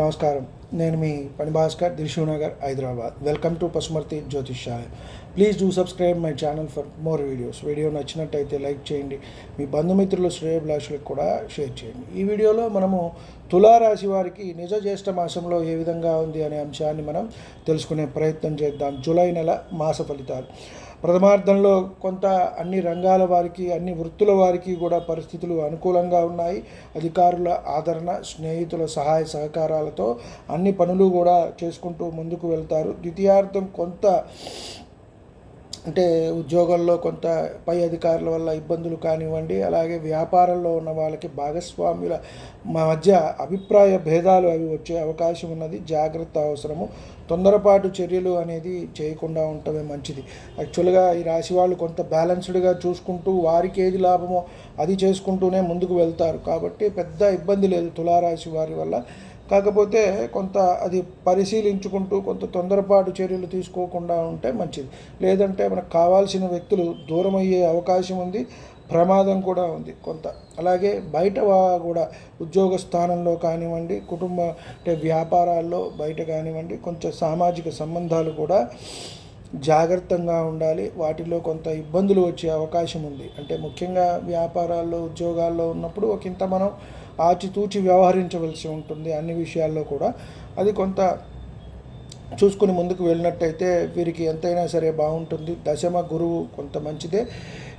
నమస్కారం. నేను మీ పని Bhaskar, Dilsukhnagar, Hyderabad. Welcome to Pasumarthi Jyotishyalayam. Please do subscribe my channel for more videos. Video నచ్చినట్టయితే లైక్ చేయండి, మీ బంధుమిత్రులు శ్రేయోభిలాషులకు కూడా షేర్ చేయండి. ఈ వీడియోలో మనము తులారాశి వారికి నిజ జ్యేష్ఠ మాసంలో ఏ విధంగా ఉంది అనే అంశాన్ని మనం తెలుసుకునే ప్రయత్నం చేద్దాం. జూలై నెల మాస ఫలితాలు. ప్రథమార్థంలో కొంత అన్ని రంగాల వారికి, అన్ని వృత్తుల వారికి కూడా పరిస్థితులు అనుకూలంగా ఉన్నాయి. అధికారుల ఆదరణ, స్నేహితుల సహాయ సహకారాలతో అన్ని పనులు కూడా చేసుకుంటూ ముందుకు వెళ్తారు. ద్వితీయార్థం కొంత అంటే ఉద్యోగంలో కొంత పై అధికారుల వల్ల ఇబ్బందులు కానివ్వండి, అలాగే వ్యాపారంలో ఉన్న వాళ్ళకి భాగస్వాముల మధ్య అభిప్రాయ భేదాలు అవి వచ్చే అవకాశం ఉన్నది. జాగ్రత్త అవసరము. తొందరపాటు చర్యలు అనేది చేయకుండా ఉండటమే మంచిది. యాక్చువల్గా ఈ రాశి వాళ్ళు కొంత బ్యాలెన్స్డ్గా చూసుకుంటూ వారికి ఏది లాభమో అది చేసుకుంటూనే ముందుకు వెళ్తారు. కాబట్టి పెద్ద ఇబ్బంది లేదు తులారాశి వారి వల్ల. కాకపోతే కొంత అది పరిశీలించుకుంటూ కొంత తొందరపాటు చర్యలు తీసుకోకుండా ఉంటే మంచిది. లేదంటే మనకు కావాల్సిన వ్యక్తులు దూరం అయ్యే అవకాశం ఉంది, ప్రమాదం కూడా ఉంది కొంత. అలాగే బయట కూడా ఉద్యోగ స్థానంలో కానివ్వండి, కుటుంబ అంటే వ్యాపారాల్లో బయట కానివ్వండి, కొంచెం సామాజిక సంబంధాలు కూడా జాగ్రత్తగా ఉండాలి. వాటిలో కొంత ఇబ్బందులు వచ్చే అవకాశం ఉంది. అంటే ముఖ్యంగా వ్యాపారాల్లో, ఉద్యోగాల్లో ఉన్నప్పుడు ఒకంత మనం ఆచితూచి వ్యవహరించవలసి ఉంటుంది అన్ని విషయాల్లో కూడా. అది కొంత చూసుకుని ముందుకు వెళ్ళినట్టయితే వీరికి ఎంతైనా సరే బాగుంటుంది. దశమ గురువు కొంత మంచిదే,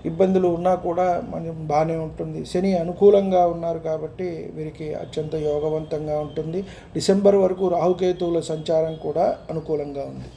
ఇబ్బందులు ఉన్నా కూడా మనం బాగానే ఉంటుంది. శని అనుకూలంగా ఉన్నారు కాబట్టి వీరికి అత్యంత యోగవంతంగా ఉంటుంది. డిసెంబర్ వరకు రాహుకేతువుల సంచారం కూడా అనుకూలంగా ఉంది.